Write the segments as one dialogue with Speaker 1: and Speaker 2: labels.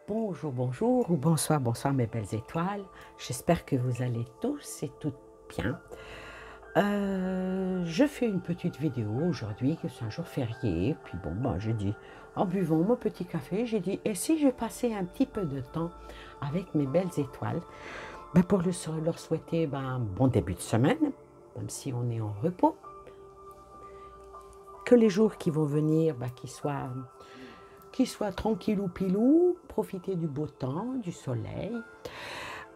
Speaker 1: Bonjour, bonjour ou bonsoir, bonsoir mes belles étoiles. J'espère que vous allez tous et toutes bien. Je fais une petite vidéo aujourd'hui, que c'est un jour férié. Puis bon, j'ai dit, en buvant mon petit café, j'ai dit, et si je passais un petit peu de temps avec mes belles étoiles, pour leur souhaiter un bon début de semaine, même si on est en repos, que les jours qui vont venir, qu'ils soient tranquillou pilou, profiter du beau temps, du soleil.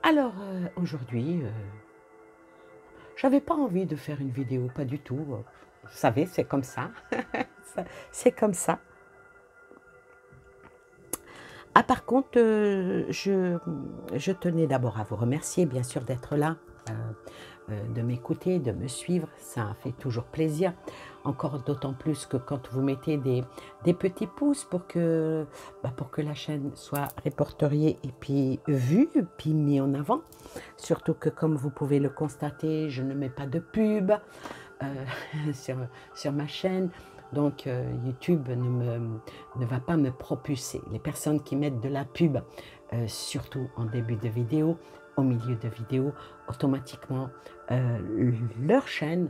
Speaker 1: Alors aujourd'hui, j'avais pas envie de faire une vidéo, pas du tout. Vous savez, c'est comme ça. C'est comme ça. Ah, par contre, je tenais d'abord à vous remercier, bien sûr, d'être là, de m'écouter, de me suivre. Ça fait toujours plaisir. Encore d'autant plus que quand vous mettez des petits pouces pour que la chaîne soit répertoriée et puis vue, puis mise en avant. Surtout que, comme vous pouvez le constater, je ne mets pas de pub sur ma chaîne. Donc YouTube ne va pas me propulser. Les personnes qui mettent de la pub, surtout en début de vidéo, au milieu de vidéo, automatiquement, leurs chaînes,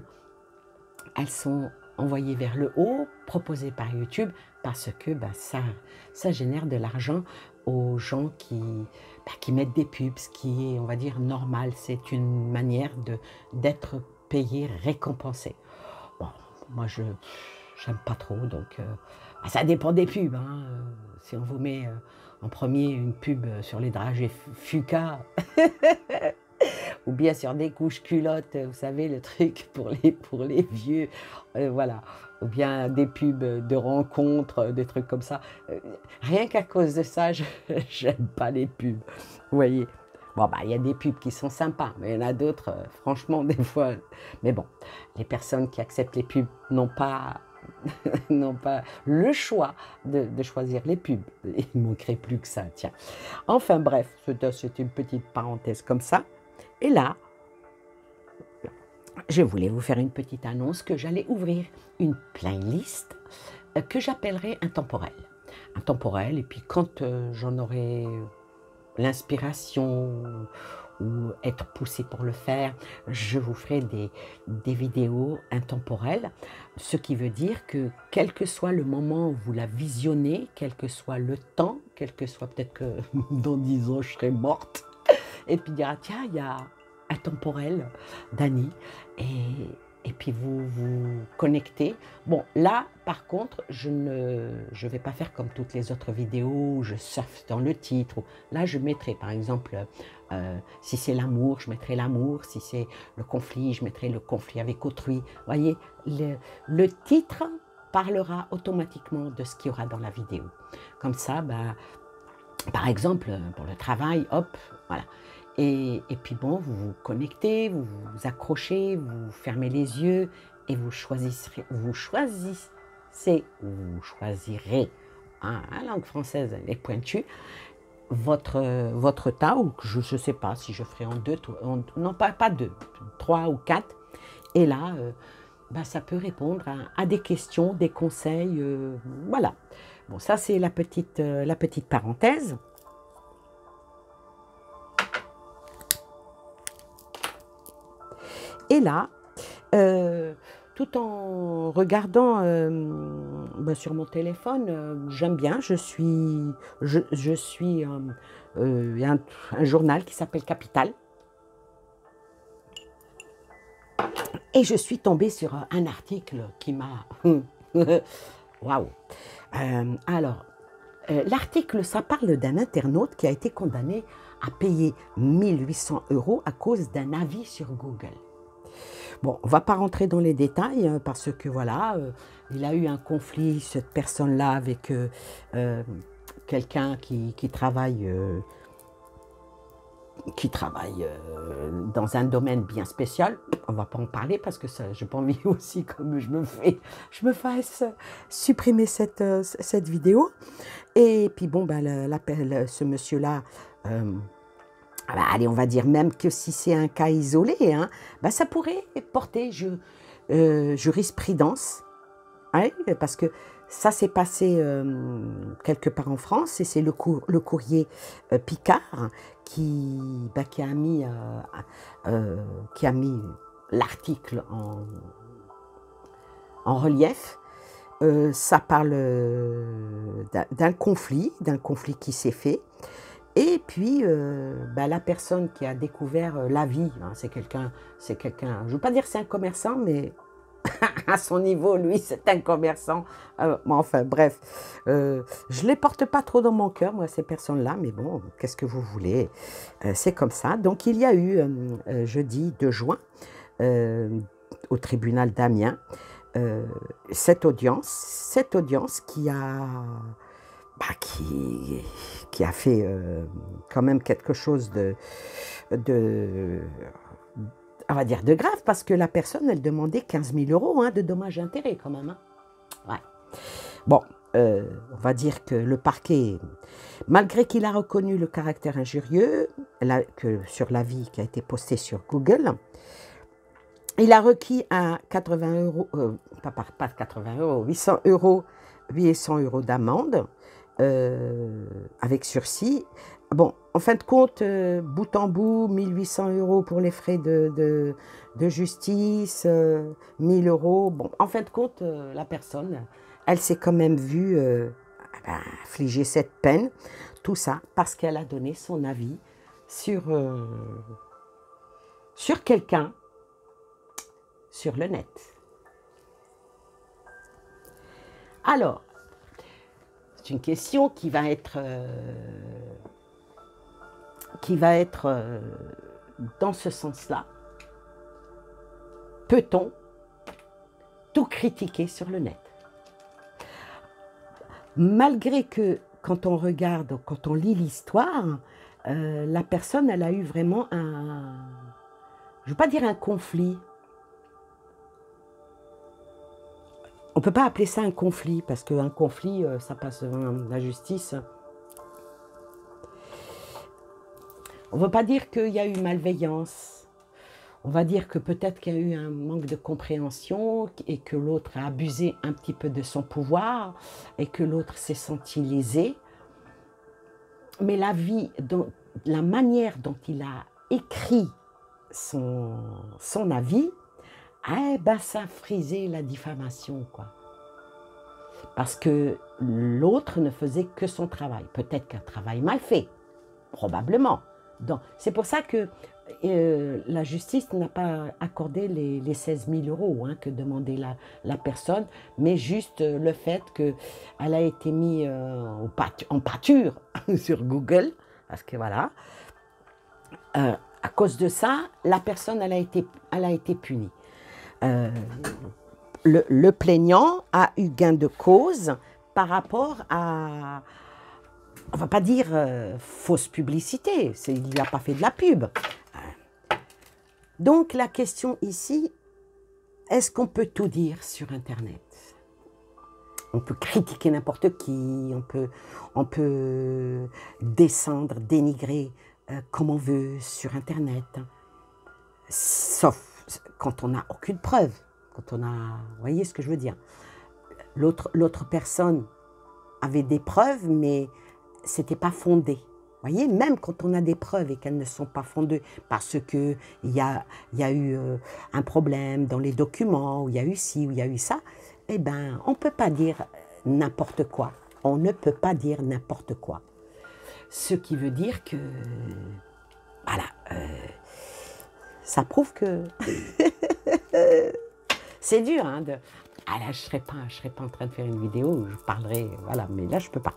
Speaker 1: elles sont envoyées vers le haut, proposées par YouTube, parce que ça génère de l'argent aux gens qui mettent des pubs, ce qui est, on va dire, normal. C'est une manière d'être payé, récompensé. Bon, moi, j'aime pas trop, donc ça dépend des pubs. Si on vous met en premier une pub sur les dragées Fuka, ou bien sur des couches culottes, vous savez, le truc pour les vieux, voilà, ou bien des pubs de rencontres, des trucs comme ça. Rien qu'à cause de ça, j'aime pas les pubs, vous voyez. Bon, il y a des pubs qui sont sympas, mais il y en a d'autres, franchement, des fois. Mais bon, les personnes qui acceptent les pubs n'ont pas le choix de choisir les pubs. Il ne manquerait plus que ça, tiens. Enfin bref, c'était une petite parenthèse comme ça. Et là, je voulais vous faire une petite annonce que j'allais ouvrir une playlist que j'appellerai intemporel. Intemporel, et puis quand j'en aurai l'inspiration ou être poussé pour le faire, je vous ferai des vidéos intemporelles, ce qui veut dire que quel que soit le moment où vous la visionnez, quel que soit le temps, quel que soit, peut-être que dans 10 ans je serai morte, et puis dire, tiens, il y a Intemporel d'Annie, et puis vous connectez. Bon, là, par contre, je ne vais pas faire comme toutes les autres vidéos où je surfe dans le titre. Là, je mettrai, par exemple, si c'est l'amour, je mettrai l'amour. Si c'est le conflit, je mettrai le conflit avec autrui. Vous voyez, le titre parlera automatiquement de ce qu'il y aura dans la vidéo. Comme ça, par exemple, pour le travail, hop, voilà. Et puis bon, vous vous connectez, vous vous accrochez, vous fermez les yeux et vous choisirez, la langue française elle est pointue, votre tas, ou je ne sais pas si je ferai en deux, non pas deux, 3 ou 4. Et là, ça peut répondre à des questions, des conseils, voilà. Bon, ça c'est la petite parenthèse. Et là, tout en regardant sur mon téléphone, j'aime bien, je suis un journal qui s'appelle Capital. Et je suis tombée sur un article qui m'a... Waouh. Alors, l'article, ça parle d'un internaute qui a été condamné à payer 1 800 € à cause d'un avis sur Google. Bon, on ne va pas rentrer dans les détails parce que voilà, il a eu un conflit, cette personne-là, avec quelqu'un qui travaille dans un domaine bien spécial. On ne va pas en parler parce que je n'ai pas envie aussi, comme je me fasse supprimer cette vidéo. Et puis bon, ce monsieur-là... allez, on va dire même que si c'est un cas isolé, ça pourrait porter jurisprudence, parce que Ça s'est passé quelque part en France et c'est le courrier Picard qui a mis l'article en relief. Ça parle d'un conflit qui s'est fait. Et puis, la personne qui a découvert la vie, hein, c'est quelqu'un, je ne veux pas dire que c'est un commerçant, mais à son niveau, lui, c'est un commerçant. Enfin, bref, je ne les porte pas trop dans mon cœur, moi, ces personnes-là, mais bon, qu'est-ce que vous voulez, c'est comme ça. Donc, il y a eu, jeudi 2 juin, au tribunal d'Amiens, cette audience qui a fait quand même quelque chose on va dire de grave, parce que la personne, elle demandait 15 000 € hein, de dommages et intérêts quand même. Hein. Ouais. Bon, on va dire que le parquet, malgré qu'il a reconnu le caractère injurieux sur l'avis qui a été posté sur Google, il a requis à 80 €, pas 80 €, 800 € d'amende, avec sursis. Bon, en fin de compte, bout en bout, 1800 € pour les frais de justice, 1000 €. Bon, en fin de compte, la personne, elle s'est quand même vue infliger cette peine. Tout ça parce qu'elle a donné son avis sur quelqu'un sur le net. Alors, c'est une question qui va être dans ce sens-là. Peut-on tout critiquer sur le net? Malgré que, quand on regarde, quand on lit l'histoire, la personne, elle a eu vraiment je ne veux pas dire un conflit. On ne peut pas appeler ça un conflit, parce qu'un conflit, ça passe devant la justice. On ne veut pas dire qu'il y a eu malveillance. On va dire que peut-être qu'il y a eu un manque de compréhension et que l'autre a abusé un petit peu de son pouvoir et que l'autre s'est senti lésé. Mais la manière dont il a écrit son avis, ça a frisé la diffamation, quoi. Parce que l'autre ne faisait que son travail. Peut-être qu'un travail mal fait, probablement. C'est pour ça que la justice n'a pas accordé les 16 000 € hein, que demandait la personne, mais juste le fait qu'elle a été mise en pâture sur Google, parce que voilà, à cause de ça, la personne, elle a été punie. Le plaignant a eu gain de cause par rapport à, on ne va pas dire fausse publicité, il n'a pas fait de la pub. Donc la question ici, est-ce qu'on peut tout dire sur Internet? On peut critiquer n'importe qui, on peut descendre, dénigrer comme on veut sur Internet, sauf quand on n'a aucune preuve, quand on a, vous voyez ce que je veux dire? L'autre personne avait des preuves, mais ce n'était pas fondé. Vous voyez, même quand on a des preuves et qu'elles ne sont pas fondées parce qu'il y a eu un problème dans les documents, ou il y a eu ci, ou il y a eu ça, eh bien, on ne peut pas dire n'importe quoi. On ne peut pas dire n'importe quoi. Ce qui veut dire que, voilà, ça prouve que c'est dur, hein, ah là, je serais pas en train de faire une vidéo où je parlerai, voilà, mais là, je ne peux pas.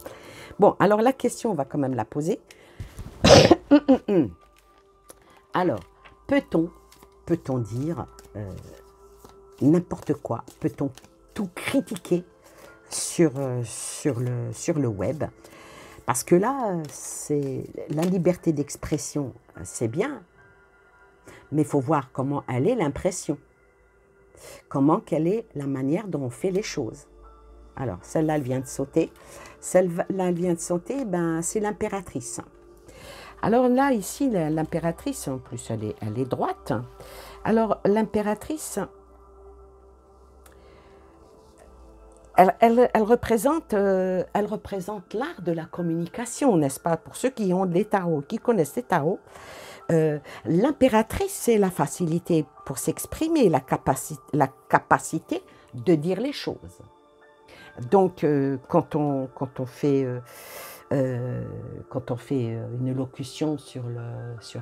Speaker 1: Bon, alors la question, on va quand même la poser. Alors, peut-on dire n'importe quoi? Peut-on tout critiquer sur le web? Parce que là, c'est la liberté d'expression, c'est bien, mais il faut voir comment elle est l'impression. Quelle est la manière dont on fait les choses. Alors, celle-là, elle vient de sauter. Celle-là, elle vient de sauter, ben, c'est l'impératrice. Alors là, ici, l'impératrice, en plus, elle est droite. Alors, l'impératrice, elle représente l'art de la communication, n'est-ce pas? Pour ceux qui ont les tarots, qui connaissent les tarots, l'impératrice, c'est la facilité pour s'exprimer, la capacité de dire les choses. Donc, quand on fait une locution sur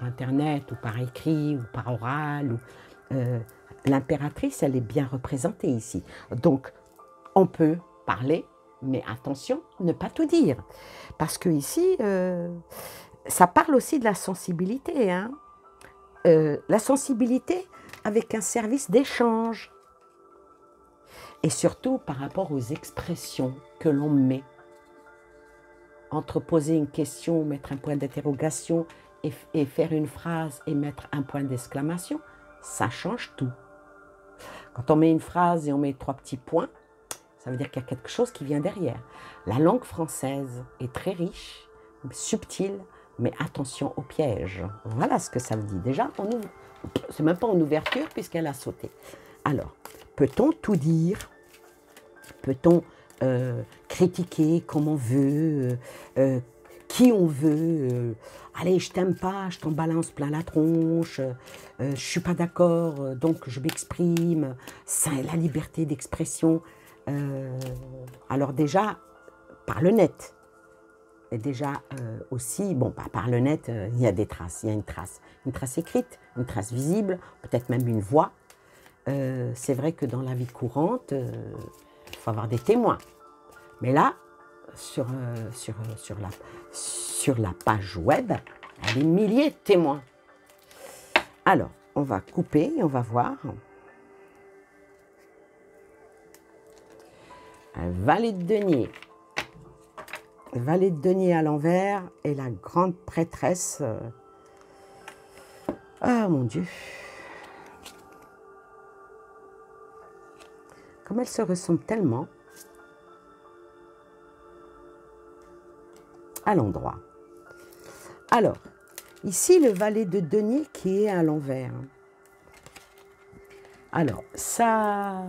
Speaker 1: Internet, ou par écrit, ou par oral, l'impératrice, elle est bien représentée ici. Donc, on peut parler, mais attention, ne pas tout dire. Parce que ici, ça parle aussi de la sensibilité. Hein. La sensibilité avec un service d'échange. Et surtout par rapport aux expressions que l'on met. Entre poser une question, mettre un point d'interrogation et faire une phrase et mettre un point d'exclamation, ça change tout. Quand on met une phrase et on met 3 petits points, ça veut dire qu'il y a quelque chose qui vient derrière. La langue française est très riche, subtile, mais attention au piège. Voilà ce que ça veut dire. Déjà, c'est même pas en ouverture puisqu'elle a sauté. Alors, peut-on tout dire? Peut-on critiquer comme on veut, qui on veut? Allez, je t'aime pas, je t'en balance plein la tronche, je suis pas d'accord, donc je m'exprime. C'est la liberté d'expression. Alors déjà, par le net. Et déjà aussi, bon, par le net, il y a des traces, il y a une trace écrite, une trace visible, peut-être même une voix. C'est vrai que dans la vie courante, il faut avoir des témoins. Mais là, sur la page web, il y a des milliers de témoins. Alors, on va couper et on va voir. Un valet de denier. Valet de denier à l'envers et la grande prêtresse. Ah mon Dieu. Comme elle se ressemble tellement à l'endroit. Alors, ici le valet de denier qui est à l'envers. Alors, ça...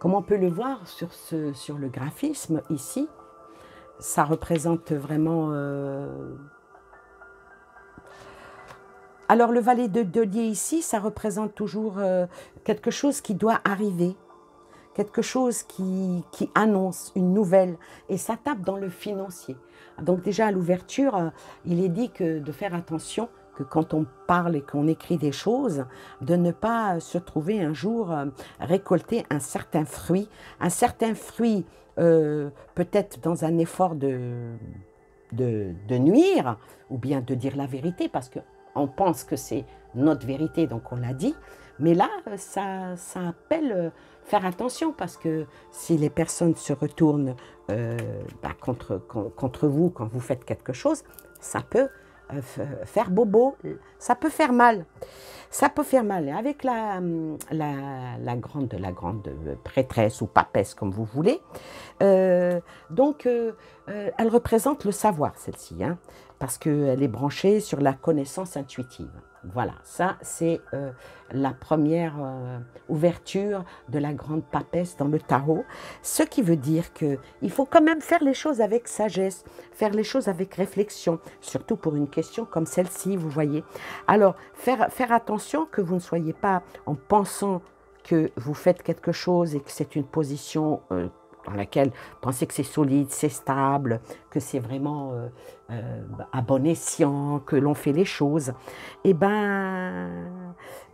Speaker 1: Comme on peut le voir sur le graphisme ici, ça représente vraiment... Alors le valet de denier ici, ça représente toujours quelque chose qui doit arriver, quelque chose qui annonce une nouvelle, et ça tape dans le financier. Donc déjà à l'ouverture, il est dit de faire attention, que quand on parle et qu'on écrit des choses, de ne pas se trouver un jour récolter un certain fruit peut-être dans un effort de nuire, ou bien de dire la vérité, parce qu'on pense que c'est notre vérité, donc on l'a dit, mais là, ça appelle faire attention, parce que si les personnes se retournent contre vous quand vous faites quelque chose, ça peut faire bobo, ça peut faire mal. Ça peut faire mal. Avec la grande prêtresse ou papesse, comme vous voulez, elle représente le savoir, celle-ci, hein, parce qu'elle est branchée sur la connaissance intuitive. Voilà, ça c'est la première ouverture de la grande papesse dans le tarot, ce qui veut dire qu'il faut quand même faire les choses avec sagesse, faire les choses avec réflexion, surtout pour une question comme celle-ci, vous voyez. Alors, faire attention que vous ne soyez pas en pensant que vous faites quelque chose et que c'est une position dans laquelle vous pensez que c'est solide, c'est stable, que c'est vraiment à bon escient, que l'on fait les choses, et bien,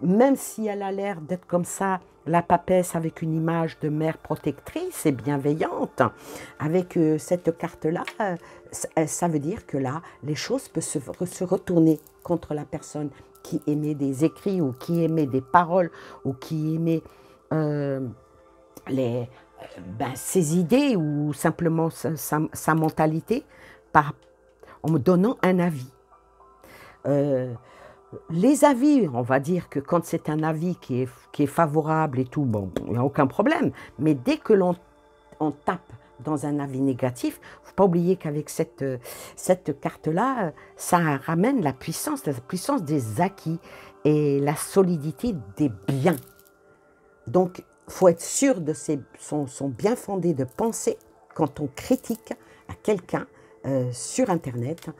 Speaker 1: même si elle a l'air d'être comme ça, la papesse avec une image de mère protectrice et bienveillante, avec cette carte-là, ça veut dire que là, les choses peuvent se retourner contre la personne qui émet des écrits ou qui émet des paroles ou qui émet ses idées ou simplement sa mentalité en me donnant un avis. Les avis, on va dire que quand c'est un avis qui est favorable et tout, bon, il n'y a aucun problème. Mais dès que l'on tape dans un avis négatif, il ne faut pas oublier qu'avec cette carte-là, ça ramène la puissance des acquis et la solidité des biens. Donc, faut être sûr de son bien fondé de penser quand on critique à quelqu'un sur Internet,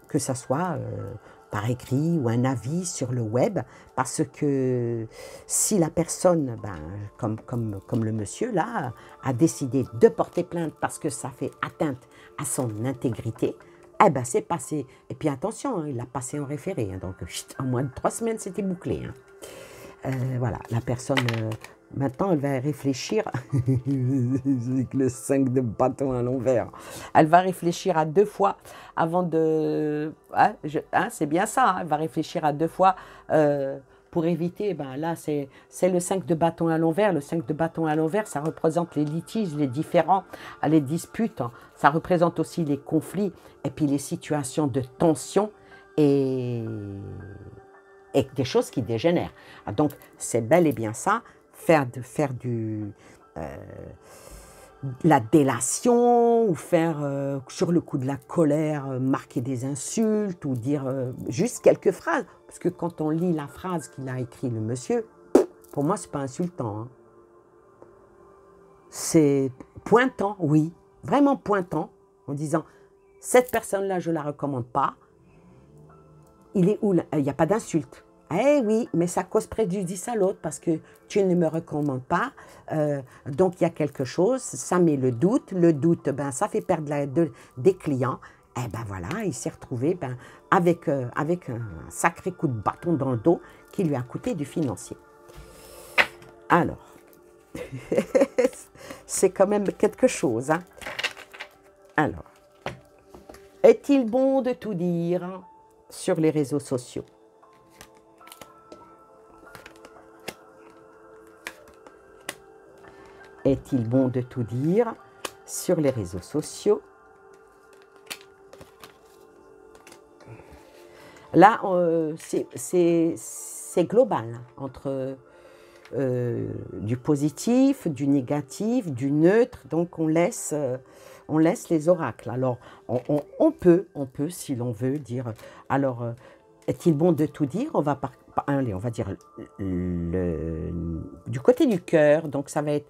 Speaker 1: que ça soit par écrit ou un avis sur le web, parce que si la personne, comme le monsieur là, a décidé de porter plainte parce que ça fait atteinte à son intégrité, eh ben c'est passé. Et puis attention, hein, il l'a passé en référé, hein, donc en moins de 3 semaines c'était bouclé. Hein. Voilà, la personne, maintenant elle va réfléchir, avec le 5 de bâton à l'envers, elle va réfléchir à 2 fois avant de... c'est bien ça, hein, elle va réfléchir à 2 fois pour éviter, là c'est le 5 de bâton à l'envers. Le 5 de bâton à l'envers, ça représente les litiges, les différends, les disputes, hein. Ça représente aussi les conflits et puis les situations de tension et des choses qui dégénèrent. Donc, c'est bel et bien ça, faire la délation, ou faire, sur le coup de la colère, marquer des insultes, ou dire juste quelques phrases. Parce que quand on lit la phrase qu'il a écrit le monsieur, pour moi, c'est pas insultant. Hein. C'est pointant, oui, vraiment pointant, en disant, cette personne-là, je ne la recommande pas. Il est où? Il n'y a pas d'insulte. Eh oui, mais ça cause préjudice à l'autre parce que tu ne me recommandes pas. Donc, il y a quelque chose, ça met le doute. Le doute, ça fait perdre des clients. Eh ben voilà, il s'est retrouvé avec un sacré coup de bâton dans le dos qui lui a coûté du financier. Alors, c'est quand même quelque chose. Hein. Alors, est-il bon de tout dire sur les réseaux sociaux? Est-il bon de tout dire sur les réseaux sociaux? Là, c'est global, hein, entre du positif, du négatif, du neutre. Donc, on laisse les oracles. Alors, on peut, si l'on veut, dire... Alors, est-il bon de tout dire? On va dire du côté du cœur. Donc, ça va être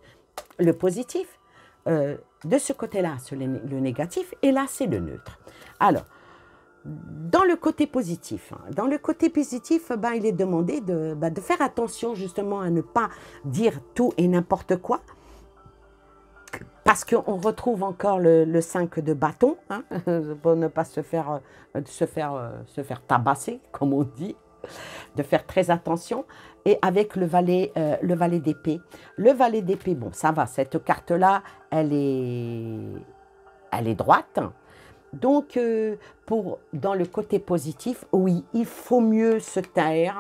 Speaker 1: le positif. De ce côté-là, c'est le négatif. Et là, c'est le neutre. Alors, dans le côté positif, il est demandé de faire attention justement à ne pas dire tout et n'importe quoi. Parce qu'on retrouve encore le 5 de bâton, hein, pour ne pas se faire tabasser, comme on dit, de faire très attention. Et avec le valet d'épée. Le valet d'épée, bon, ça va, cette carte-là, elle est droite. Donc, dans le côté positif, oui, il faut mieux se taire,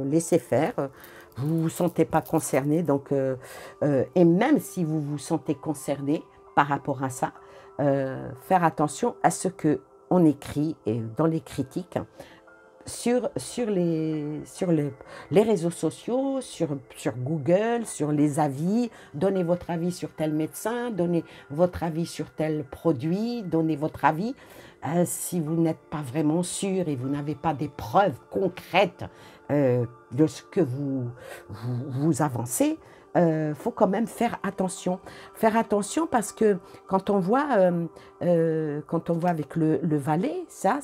Speaker 1: laisser faire. Vous ne vous sentez pas concerné, donc, et même si vous vous sentez concerné par rapport à ça, faire attention à ce qu'on écrit et dans les critiques sur les réseaux sociaux, sur Google, sur les avis. Donnez votre avis sur tel médecin, donnez votre avis sur tel produit, donnez votre avis. Si vous n'êtes pas vraiment sûr et vous n'avez pas des preuves concrètes de ce que vous avancez, faut quand même faire attention. Faire attention parce que quand on voit avec le valet, ça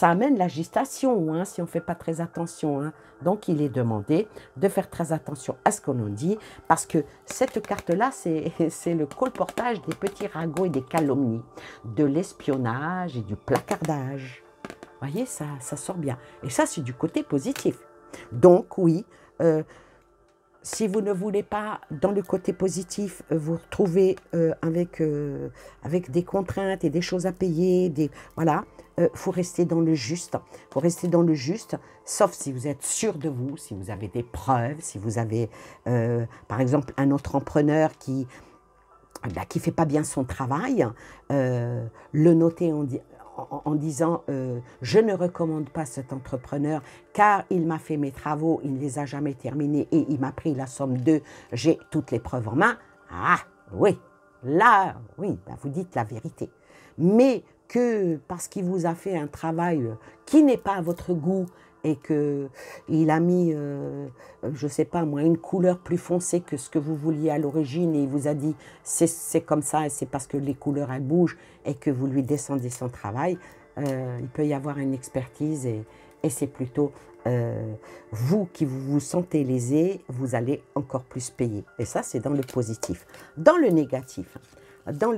Speaker 1: amène l'agitation, hein, si on ne fait pas très attention. Hein. Donc, il est demandé de faire très attention à ce qu'on nous dit, parce que cette carte-là, c'est le colportage des petits ragots et des calomnies, de l'espionnage et du placardage. Vous voyez, ça sort bien. Et ça, c'est du côté positif. Donc, oui, si vous ne voulez pas, dans le côté positif, vous retrouver avec des contraintes et des choses à payer, voilà, faut rester dans le juste. Faut rester dans le juste, sauf si vous êtes sûr de vous, si vous avez des preuves, si vous avez, par exemple, un entrepreneur qui fait pas bien son travail, le noter en disant je ne recommande pas cet entrepreneur car il m'a fait mes travaux, il ne les a jamais terminés et il m'a pris la somme de j'ai toutes les preuves en main. Ah oui, là, oui, vous dites la vérité. Mais que parce qu'il vous a fait un travail qui n'est pas à votre goût et qu'il a mis, je ne sais pas moi, une couleur plus foncée que ce que vous vouliez à l'origine et il vous a dit c'est comme ça et c'est parce que les couleurs elles bougent et que vous lui descendez son travail, il peut y avoir une expertise et c'est plutôt vous qui vous sentez lésé, vous allez encore plus payer. Et ça, c'est dans le positif. Dans le négatif, oh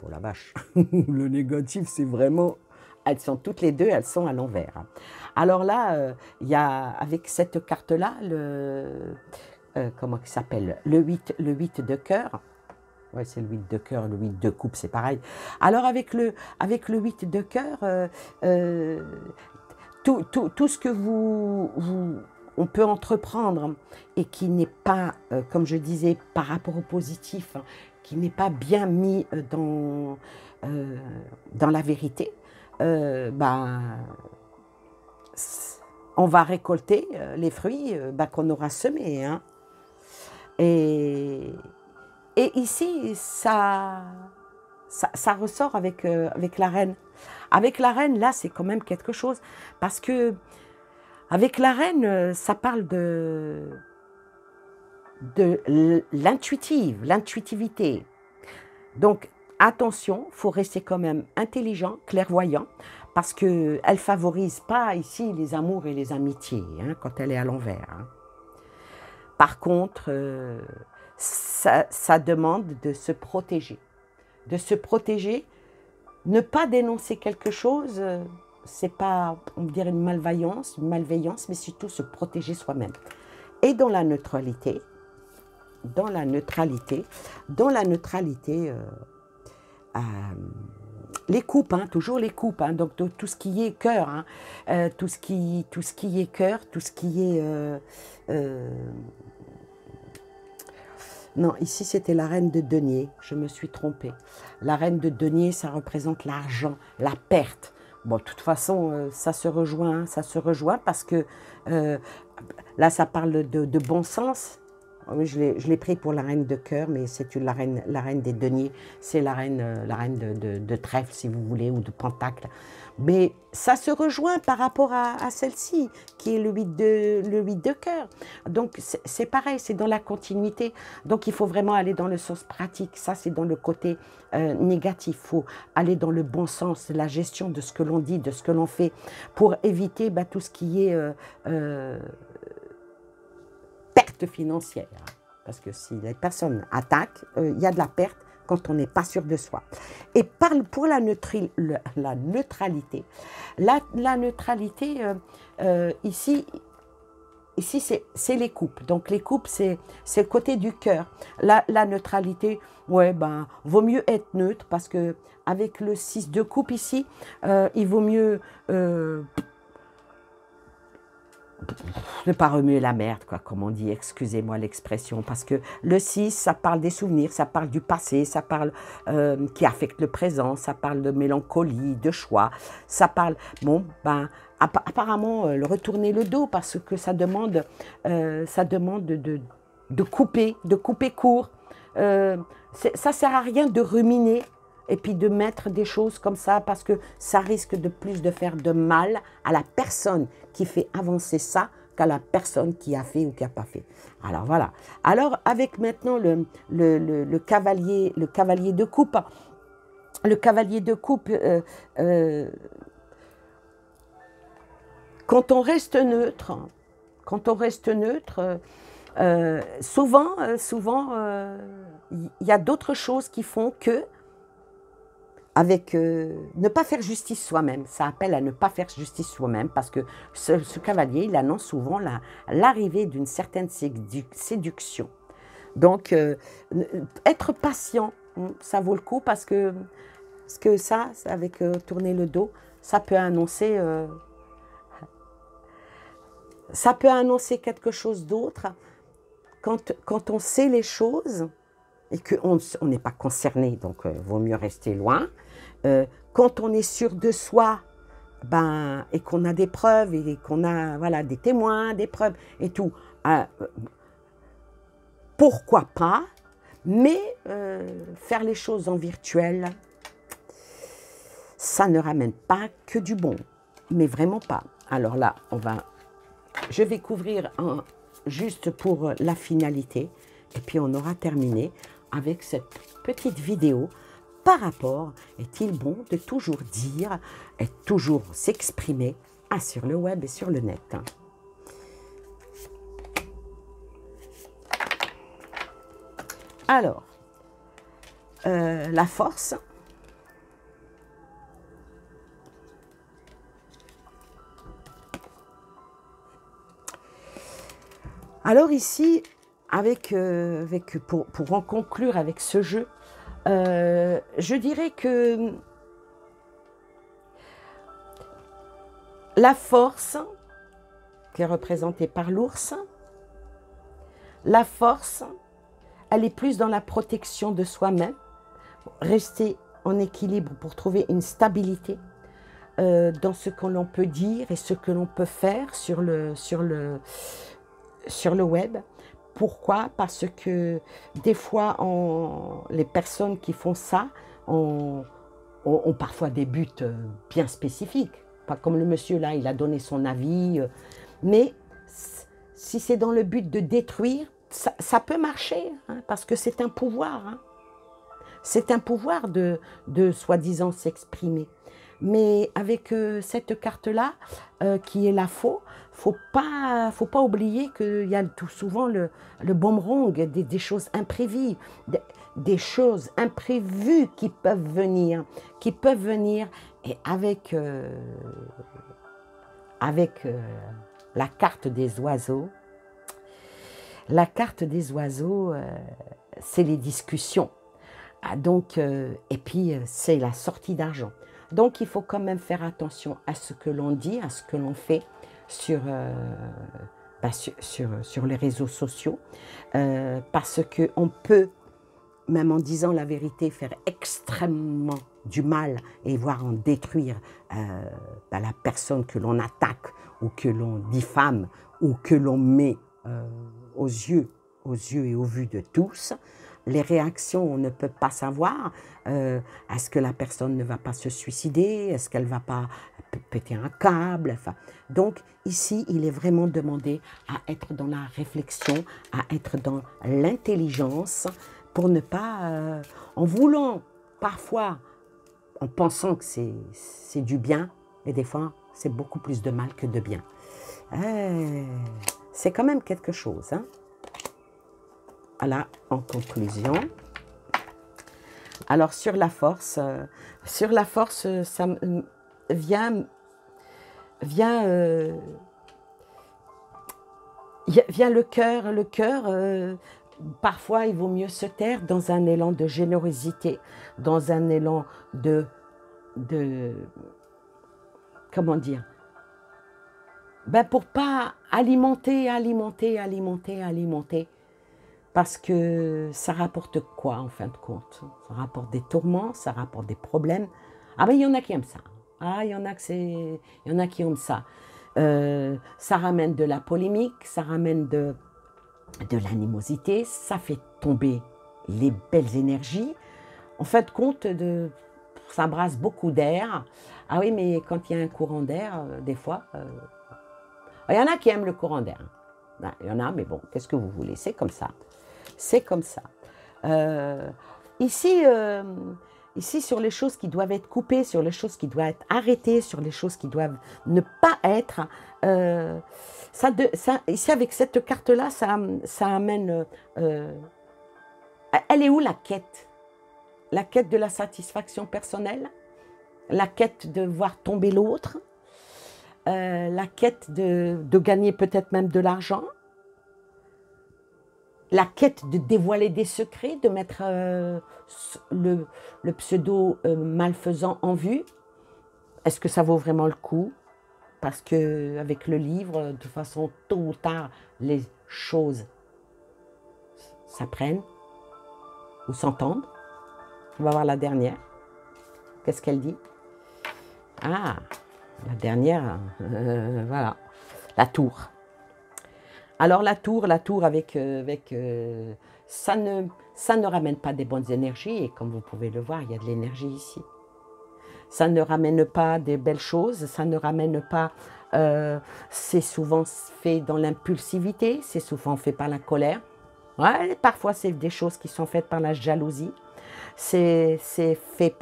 Speaker 1: la vache, le négatif, c'est vraiment... Elles sont toutes les deux, elles sont à l'envers. Alors là, il y a, avec cette carte-là, comment il s'appelle, le 8 de cœur. Ouais, c'est le 8 de cœur, le 8 de coupe, c'est pareil. Alors avec le 8 de cœur, tout ce que on peut entreprendre et qui n'est pas, comme je disais, par rapport au positif, hein, qui n'est pas bien mis dans la vérité, ben, on va récolter les fruits ben, qu'on aura semés. Hein. Et ici, ça ressort avec la reine. Avec la reine, là, c'est quand même quelque chose. Parce que avec la reine, ça parle de l'intuitivité. Donc, attention, il faut rester quand même intelligent, clairvoyant, parce qu'elle ne favorise pas ici les amours et les amitiés, hein, quand elle est à l'envers. Hein. Par contre, ça demande de se protéger. De se protéger, ne pas dénoncer quelque chose, c'est pas, on va dire, une malveillance, mais surtout se protéger soi-même. Et dans la neutralité, les coupes, hein, toujours les coupes, hein, donc tout ce qui est cœur, hein, tout ce qui est cœur, tout ce qui est... non, ici c'était la reine de denier, je me suis trompée. La reine de denier, ça représente l'argent, la perte. Bon, de toute façon, ça se rejoint parce que là, ça parle de bon sens. Oui, je l'ai pris pour la reine de cœur, mais c'est la reine des deniers. C'est la reine de trèfle, si vous voulez, ou de pentacle. Mais ça se rejoint par rapport à celle-ci, qui est le 8 de cœur. Donc, c'est pareil, c'est dans la continuité. Donc, il faut vraiment aller dans le sens pratique. Ça, c'est dans le côté négatif. Il faut aller dans le bon sens, la gestion de ce que l'on dit, de ce que l'on fait, pour éviter tout ce qui est... perte financière, parce que si les personnes attaquent, il y a de la perte quand on n'est pas sûr de soi. Et pour la neutralité, ici c'est les coupes. Donc les coupes, c'est le côté du cœur. La neutralité, ouais, ben, vaut mieux être neutre, parce que avec le 6 de coupe ici, il vaut mieux... ne pas remuer la merde, quoi, comme on dit, excusez-moi l'expression, parce que le 6, ça parle des souvenirs, ça parle du passé, ça parle qui affecte le présent, ça parle de mélancolie, de choix, ça parle, bon, ben, apparemment, le retourner le dos, parce que ça demande de couper court. Ça sert à rien de ruminer, et puis de mettre des choses comme ça, parce que ça risque de plus de faire de mal à la personne qui fait avancer ça qu'à la personne qui a fait ou qui n'a pas fait. Alors voilà. Alors avec maintenant le cavalier de coupe, quand on reste neutre, souvent, il y a d'autres choses qui font que, avec ne pas faire justice soi-même, ça appelle à ne pas faire justice soi-même, parce que ce cavalier, il annonce souvent l'arrivée d'une certaine séduction. Donc, être patient, ça vaut le coup, parce que ça, avec tourner le dos, ça peut annoncer quelque chose d'autre. Quand on sait les choses, et qu'on n'est pas concerné, donc vaut mieux rester loin. Quand on est sûr de soi, ben, et qu'on a des preuves, et qu'on a, voilà, des témoins, des preuves et tout, pourquoi pas, mais faire les choses en virtuel, ça ne ramène pas que du bon, mais vraiment pas. Alors là, on va je vais couvrir juste pour la finalité. Et puis on aura terminé avec cette petite vidéo par rapport, est-il bon de toujours dire et toujours s'exprimer sur le web et sur le net. Alors, la force. Alors ici, pour en conclure avec ce jeu, je dirais que la force, qui est représentée par l'ours, la force, elle est plus dans la protection de soi-même, rester en équilibre pour trouver une stabilité dans ce que l'on peut dire et ce que l'on peut faire sur le web. Pourquoi? Parce que des fois, les personnes qui font ça ont parfois des buts bien spécifiques. Pas comme le monsieur là, il a donné son avis. Mais si c'est dans le but de détruire, ça peut marcher, hein, parce que c'est un pouvoir. Hein. C'est un pouvoir de soi-disant s'exprimer. Mais avec cette carte-là, qui est la faux, faut pas oublier qu'il y a tout souvent le boomerang, des choses imprévues, des choses imprévues qui peuvent venir, et avec la carte des oiseaux. La carte des oiseaux, c'est les discussions. Ah, donc, et puis, c'est la sortie d'argent. Donc, il faut quand même faire attention à ce que l'on dit, à ce que l'on fait sur les réseaux sociaux. Parce qu'on peut, même en disant la vérité, faire extrêmement du mal et voire en détruire la personne que l'on attaque ou que l'on diffame ou que l'on met aux yeux et aux vues de tous. Les réactions, on ne peut pas savoir. Est-ce que la personne ne va pas se suicider? Est-ce qu'elle ne va pas péter un câble? Enfin, donc, ici, il est vraiment demandé à être dans la réflexion, à être dans l'intelligence, pour ne pas, en voulant, parfois, en pensant que c'est du bien, et des fois, c'est beaucoup plus de mal que de bien. C'est quand même quelque chose, hein. Voilà, en conclusion. Alors, sur la force, ça vient le cœur. Le cœur, parfois, il vaut mieux se taire dans un élan de générosité, dans un élan de comment dire, pour pas alimenter, parce que ça rapporte quoi en fin de compte? Ça rapporte des tourments, ça rapporte des problèmes. Ah ben il y en a qui aiment ça. Ah, il y en a qui aiment ça. Ça ramène de la polémique, ça ramène de l'animosité, ça fait tomber les belles énergies. En fin de compte, ça brasse beaucoup d'air. Ah oui, mais quand il y a un courant d'air, des fois, il y en a qui aiment le courant d'air. Il y en a, mais bon, qu'est-ce que vous voulez? C'est comme ça. C'est comme ça. Ici, sur les choses qui doivent être coupées, sur les choses qui doivent être arrêtées, sur les choses qui doivent ne pas être, ici, avec cette carte-là, ça amène... elle est où la quête? La quête de la satisfaction personnelle? La quête de voir tomber l'autre? La quête de gagner peut-être même de l'argent? La quête de dévoiler des secrets, de mettre le pseudo malfaisant en vue? Est-ce que ça vaut vraiment le coup? Parce qu'avec le livre, de toute façon, tôt ou tard, les choses s'apprennent ou s'entendent. On va voir la dernière. Qu'est-ce qu'elle dit? Ah, la dernière, voilà, la tour. Alors la tour avec ça ne ramène pas des bonnes énergies, et comme vous pouvez le voir, il y a de l'énergie ici. Ça ne ramène pas des belles choses, ça ne ramène pas C'est souvent fait dans l'impulsivité, c'est souvent fait par la colère. Ouais, parfois, c'est des choses qui sont faites par la jalousie. C'est fait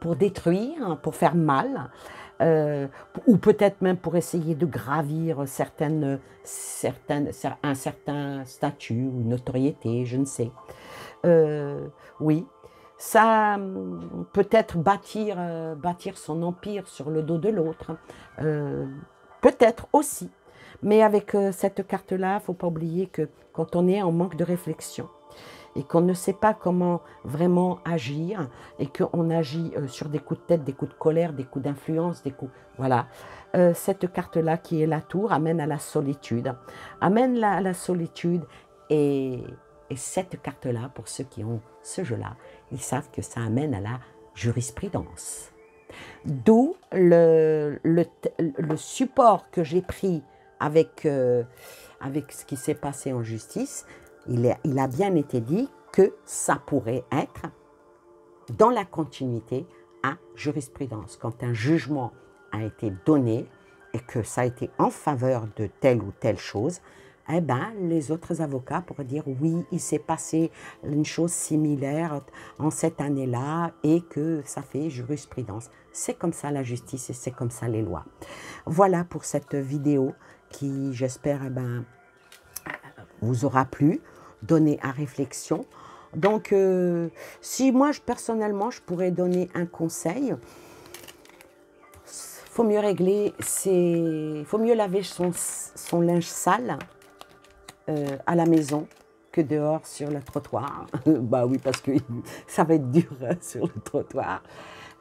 Speaker 1: pour détruire, pour faire mal, ou peut-être même pour essayer de gravir un certain statut ou une notoriété, je ne sais. Oui, ça peut-être bâtir son empire sur le dos de l'autre, peut-être aussi. Mais avec cette carte-là, il ne faut pas oublier que quand on est en manque de réflexion et qu'on ne sait pas comment vraiment agir et qu'on agit sur des coups de tête, des coups de colère, des coups d'influence, des coups... Voilà. Cette carte-là qui est la tour amène à la solitude. Amène à la solitude et cette carte-là, pour ceux qui ont ce jeu-là, ils savent que ça amène à la jurisprudence. D'où le support que j'ai pris avec ce qui s'est passé en justice. Il a bien été dit que ça pourrait être dans la continuité à jurisprudence. Quand un jugement a été donné et que ça a été en faveur de telle ou telle chose, eh ben, les autres avocats pourraient dire oui, il s'est passé une chose similaire en cette année-là et que ça fait jurisprudence. C'est comme ça la justice et c'est comme ça les lois. Voilà pour cette vidéo qui, j'espère, vous aura plu, donné à réflexion. Donc, si moi, personnellement, je pourrais donner un conseil, faut mieux faut mieux laver son linge sale à la maison que dehors sur le trottoir. Bah oui, parce que ça va être dur hein, sur le trottoir.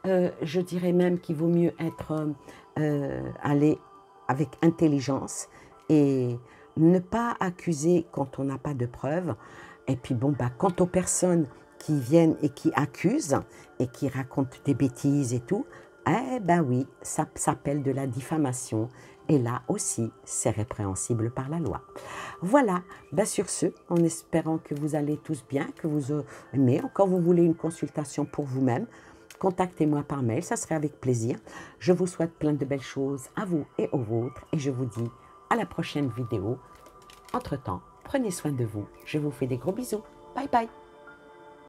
Speaker 1: Je dirais même qu'il vaut mieux aller avec intelligence et ne pas accuser quand on n'a pas de preuves. Et puis bon, quant aux personnes qui viennent et qui accusent et qui racontent des bêtises et tout, eh ben oui, ça s'appelle de la diffamation. Et là aussi, c'est répréhensible par la loi. Voilà, sur ce, en espérant que vous allez tous bien, que vous aimez. Quand vous voulez une consultation pour vous-même, contactez-moi par mail, ça serait avec plaisir. Je vous souhaite plein de belles choses à vous et aux vôtres. Et je vous dis à la prochaine vidéo. Entre-temps, prenez soin de vous. Je vous fais des gros bisous. Bye bye.